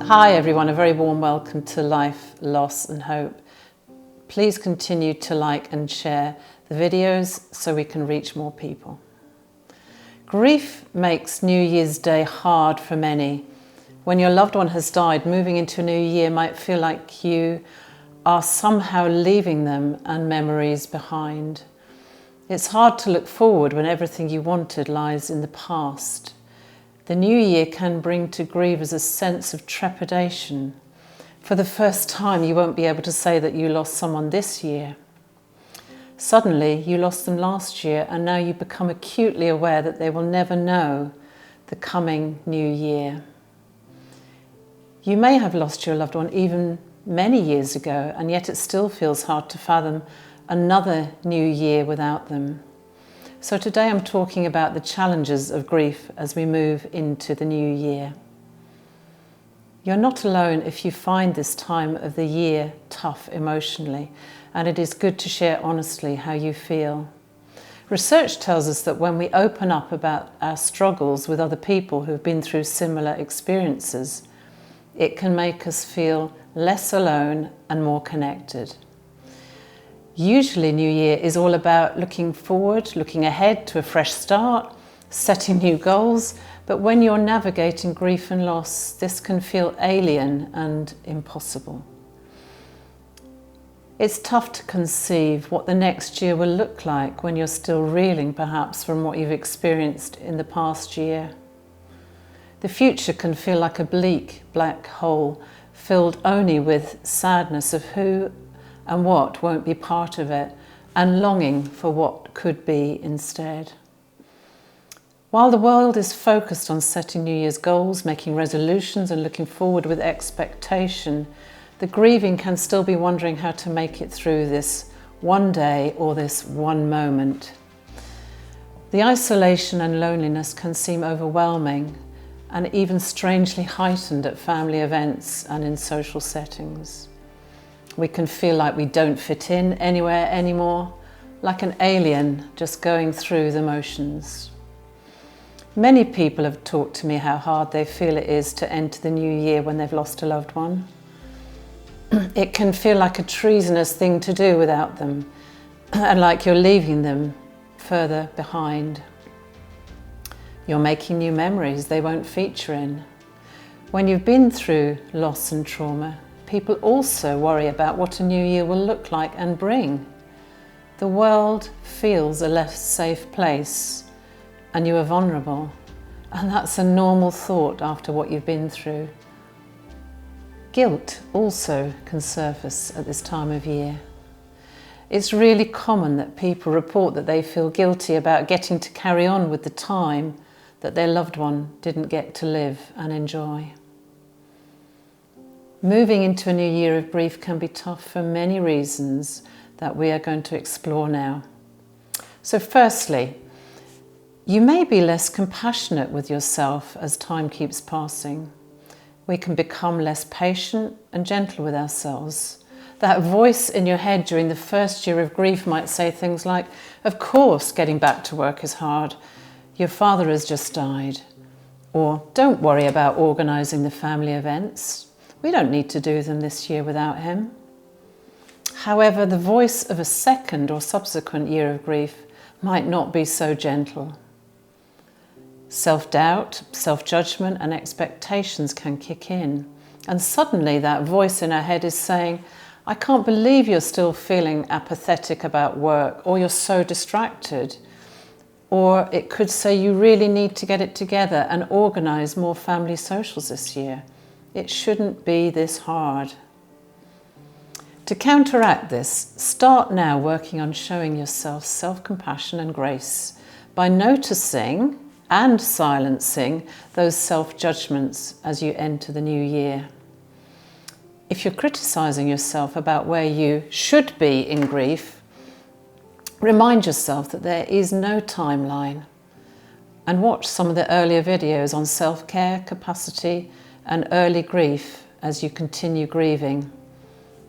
Hi everyone, a very warm welcome to Life, Loss and Hope. Please continue to like and share the videos so we can reach more people. Grief makes New Year's Day hard for many. When your loved one has died, moving into a new year might feel like you are somehow leaving them and memories behind. It's hard to look forward when everything you wanted lies in the past. The new year can bring to grievers a sense of trepidation. For the first time, you won't be able to say that you lost someone this year. Suddenly, you lost them last year, and now you become acutely aware that they will never know the coming new year. You may have lost your loved one even many years ago, and yet it still feels hard to fathom another new year without them. So today I'm talking about the challenges of grief as we move into the new year. You're not alone if you find this time of the year tough emotionally, and it is good to share honestly how you feel. Research tells us that when we open up about our struggles with other people who've been through similar experiences, it can make us feel less alone and more connected. Usually New Year is all about looking forward, looking ahead to a fresh start, setting new goals, but when you're navigating grief and loss, this can feel alien and impossible. It's tough to conceive what the next year will look like when you're still reeling perhaps from what you've experienced in the past year. The future can feel like a bleak black hole filled only with sadness of who and what won't be part of it, and longing for what could be instead. While the world is focused on setting New Year's goals, making resolutions and looking forward with expectation, the grieving can still be wondering how to make it through this one day or this one moment. The isolation and loneliness can seem overwhelming and even strangely heightened at family events and in social settings. We can feel like we don't fit in anywhere anymore, like an alien just going through the motions. Many people have talked to me how hard they feel it is to enter the new year when they've lost a loved one. It can feel like a treasonous thing to do without them, and like you're leaving them further behind. You're making new memories they won't feature in. When you've been through loss and trauma, people also worry about what a new year will look like and bring. The world feels a less safe place, and you are vulnerable, and that's a normal thought after what you've been through. Guilt also can surface at this time of year. It's really common that people report that they feel guilty about getting to carry on with the time that their loved one didn't get to live and enjoy. Moving into a new year of grief can be tough for many reasons that we are going to explore now. So firstly, you may be less compassionate with yourself as time keeps passing. We can become less patient and gentle with ourselves. That voice in your head during the first year of grief might say things like, "Of course, getting back to work is hard. Your father has just died." Or, "Don't worry about organising the family events. We don't need to do them this year without him." However, the voice of a second or subsequent year of grief might not be so gentle. Self-doubt, self-judgment and expectations can kick in, and suddenly that voice in our head is saying, "I can't believe you're still feeling apathetic about work," or "You're so distracted." Or it could say, "You really need to get it together and organise more family socials this year. It shouldn't be this hard." To counteract this, start now working on showing yourself self-compassion and grace by noticing and silencing those self-judgments as you enter the new year. If you're criticising yourself about where you should be in grief, remind yourself that there is no timeline, and watch some of the earlier videos on self-care, capacity and early grief as you continue grieving.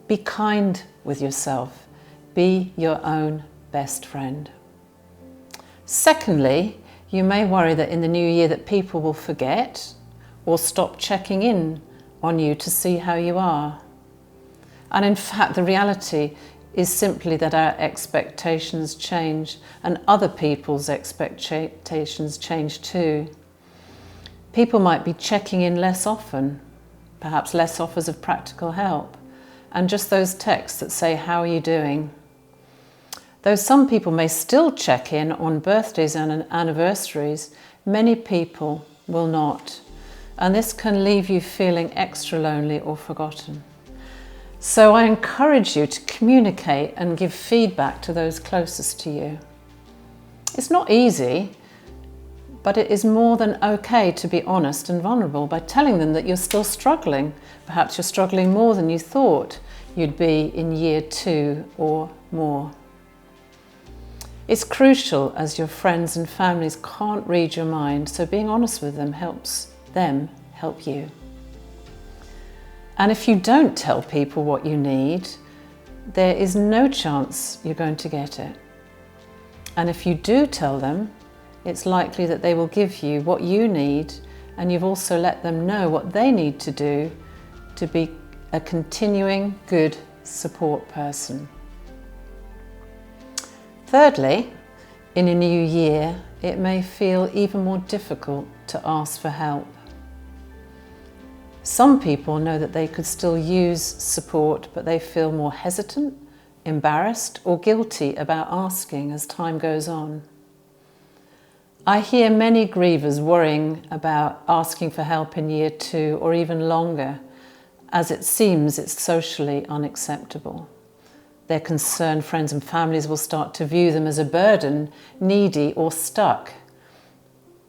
Be kind with yourself. Be your own best friend. Secondly, you may worry that in the new year that people will forget or stop checking in on you to see how you are. And in fact, the reality is simply that our expectations change and other people's expectations change too. People might be checking in less often, perhaps less offers of practical help, and just those texts that say, "How are you doing?" Though some people may still check in on birthdays and anniversaries, many people will not. And this can leave you feeling extra lonely or forgotten. So I encourage you to communicate and give feedback to those closest to you. It's not easy, but it is more than okay to be honest and vulnerable by telling them that you're still struggling. Perhaps you're struggling more than you thought you'd be in year 2 or more. It's crucial as your friends and families can't read your mind, so being honest with them helps them help you. And if you don't tell people what you need, there is no chance you're going to get it. And if you do tell them, it's likely that they will give you what you need, and you've also let them know what they need to do to be a continuing good support person. Thirdly, in a new year, it may feel even more difficult to ask for help. Some people know that they could still use support, but they feel more hesitant, embarrassed, or guilty about asking as time goes on. I hear many grievers worrying about asking for help in year 2 or even longer, as it seems it's socially unacceptable. They're concerned friends and families will start to view them as a burden, needy, or stuck.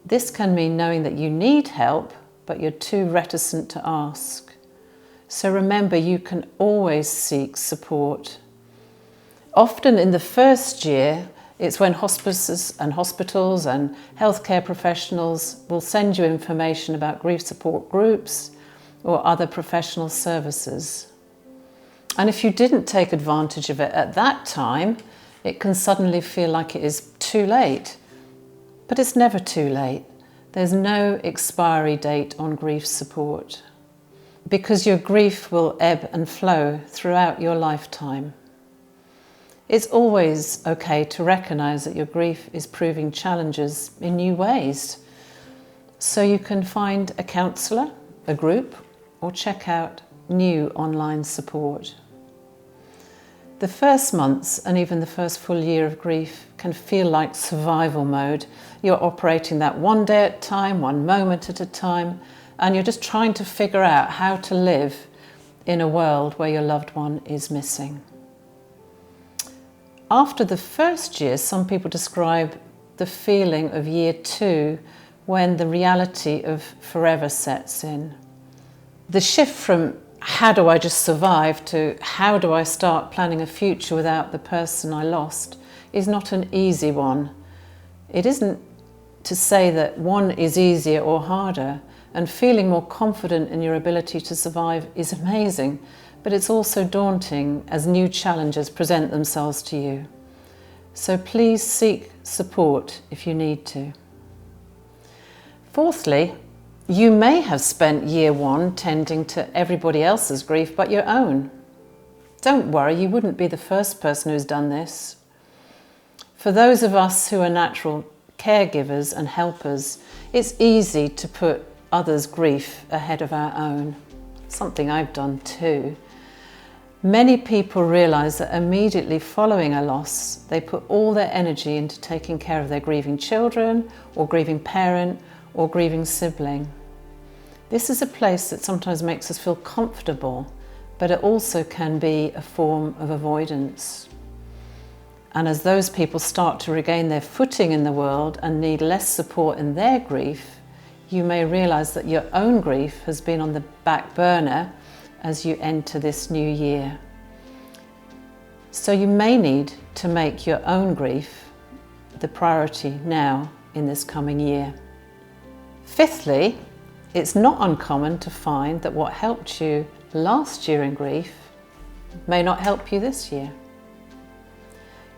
This can mean knowing that you need help, but you're too reticent to ask. So remember, you can always seek support. Often in the first year, it's when hospices and hospitals and healthcare professionals will send you information about grief support groups or other professional services. And if you didn't take advantage of it at that time, it can suddenly feel like it is too late. But it's never too late. There's no expiry date on grief support, because your grief will ebb and flow throughout your lifetime. It's always okay to recognise that your grief is proving challenges in new ways. So you can find a counsellor, a group, or check out new online support. The first months and even the first full year of grief can feel like survival mode. You're operating that one day at a time, one moment at a time, and you're just trying to figure out how to live in a world where your loved one is missing. After the first year, some people describe the feeling of year 2 when the reality of forever sets in. The shift from how do I just survive to how do I start planning a future without the person I lost is not an easy one. It isn't to say that one is easier or harder, and feeling more confident in your ability to survive is amazing, but it's also daunting as new challenges present themselves to you. So please seek support if you need to. Fourthly, you may have spent year 1 tending to everybody else's grief but your own. Don't worry, you wouldn't be the first person who's done this. For those of us who are natural caregivers and helpers, it's easy to put others' grief ahead of our own, something I've done too. Many people realise that immediately following a loss, they put all their energy into taking care of their grieving children or grieving parent or grieving sibling. This is a place that sometimes makes us feel comfortable, but it also can be a form of avoidance. And as those people start to regain their footing in the world and need less support in their grief, you may realise that your own grief has been on the back burner as you enter this new year. So you may need to make your own grief the priority now in this coming year. Fifthly, it's not uncommon to find that what helped you last year in grief may not help you this year.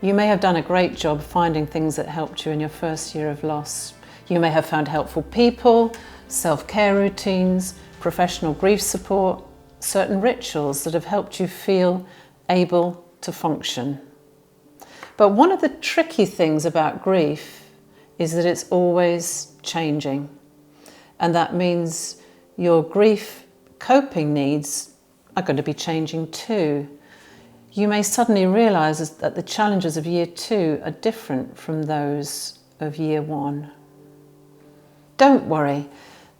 You may have done a great job finding things that helped you in your first year of loss. You may have found helpful people, self-care routines, professional grief support, certain rituals that have helped you feel able to function. But one of the tricky things about grief is that it's always changing. And that means your grief coping needs are going to be changing too. You may suddenly realise that the challenges of year 2 are different from those of year 1. Don't worry,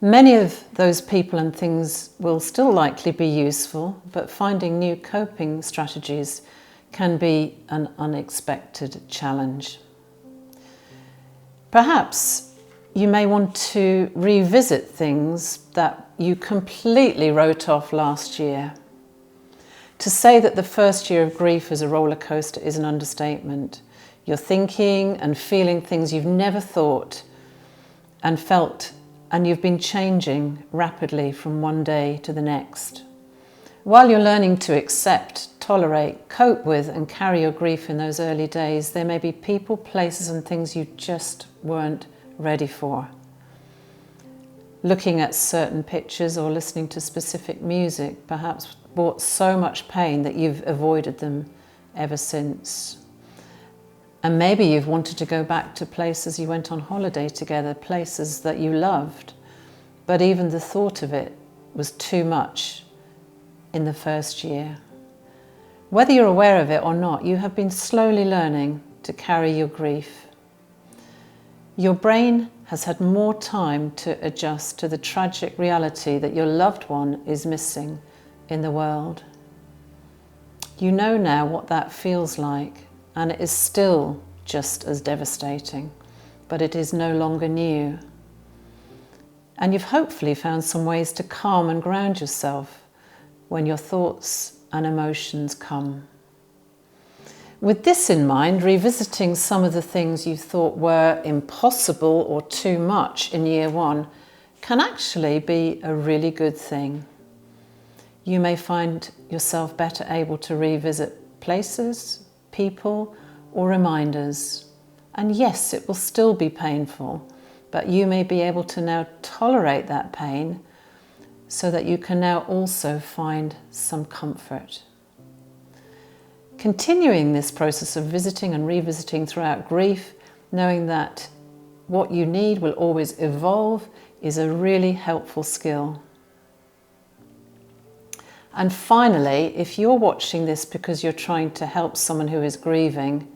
many of those people and things will still likely be useful, but finding new coping strategies can be an unexpected challenge. Perhaps you may want to revisit things that you completely wrote off last year. To say that the first year of grief is a roller coaster is an understatement. You're thinking and feeling things you've never thought and felt, and you've been changing rapidly from one day to the next. While you're learning to accept, tolerate, cope with and carry your grief in those early days, there may be people, places and things you just weren't ready for. Looking at certain pictures or listening to specific music perhaps brought so much pain that you've avoided them ever since. And maybe you've wanted to go back to places you went on holiday together, places that you loved, but even the thought of it was too much in the first year. Whether you're aware of it or not, you have been slowly learning to carry your grief. Your brain has had more time to adjust to the tragic reality that your loved one is missing in the world. You know now what that feels like, and it is still just as devastating, but it is no longer new. And you've hopefully found some ways to calm and ground yourself when your thoughts and emotions come. With this in mind, revisiting some of the things you thought were impossible or too much in year 1 can actually be a really good thing. You may find yourself better able to revisit places, people, or reminders. And yes, it will still be painful, but you may be able to now tolerate that pain so that you can now also find some comfort. Continuing this process of visiting and revisiting throughout grief, knowing that what you need will always evolve, is a really helpful skill. And finally, if you're watching this because you're trying to help someone who is grieving,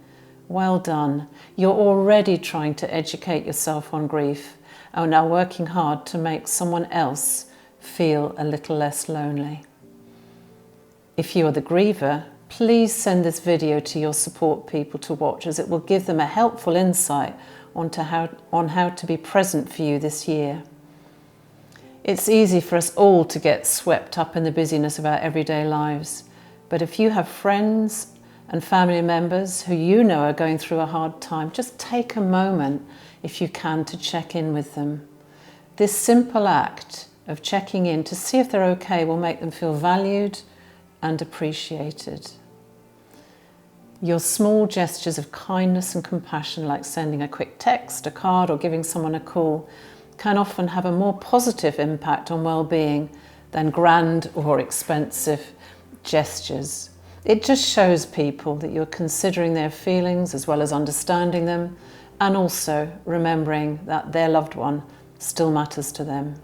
well done. You're already trying to educate yourself on grief and are working hard to make someone else feel a little less lonely. If you are the griever, please send this video to your support people to watch, as it will give them a helpful insight on how to be present for you this year. It's easy for us all to get swept up in the busyness of our everyday lives, but if you have friends and family members who you know are going through a hard time, just take a moment, if you can, to check in with them. This simple act of checking in to see if they're okay will make them feel valued and appreciated. Your small gestures of kindness and compassion, like sending a quick text, a card, or giving someone a call, can often have a more positive impact on well-being than grand or expensive gestures. It just shows people that you're considering their feelings as well as understanding them, and also remembering that their loved one still matters to them.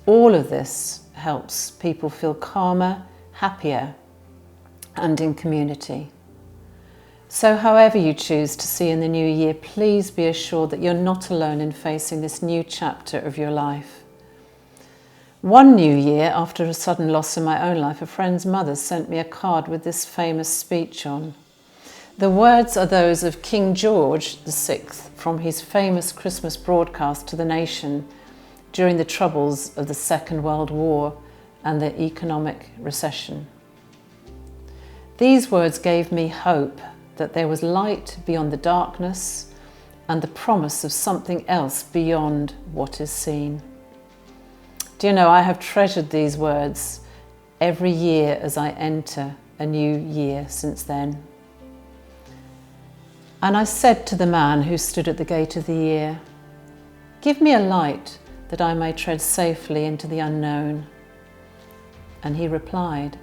All of this helps people feel calmer, happier, and in community. So however you choose to see in the new year, please be assured that you're not alone in facing this new chapter of your life. One New Year, after a sudden loss in my own life, a friend's mother sent me a card with this famous speech on. The words are those of King George VI from his famous Christmas broadcast to the nation during the troubles of the Second World War and the economic recession. These words gave me hope that there was light beyond the darkness and the promise of something else beyond what is seen. Do you know, I have treasured these words every year as I enter a new year since then. And I said to the man who stood at the gate of the year, "Give me a light that I may tread safely into the unknown. And he replied,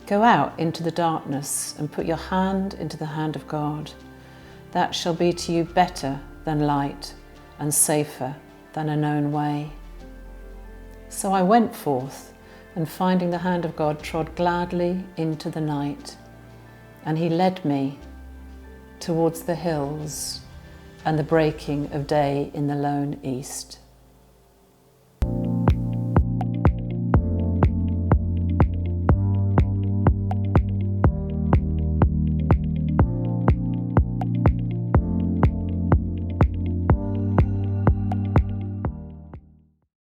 Go out into the darkness and put your hand into the hand of God. That shall be to you better than light and safer than a known way. So I went forth, and finding the hand of God, trod gladly into the night. And he led me towards the hills and the breaking of day in the lone east.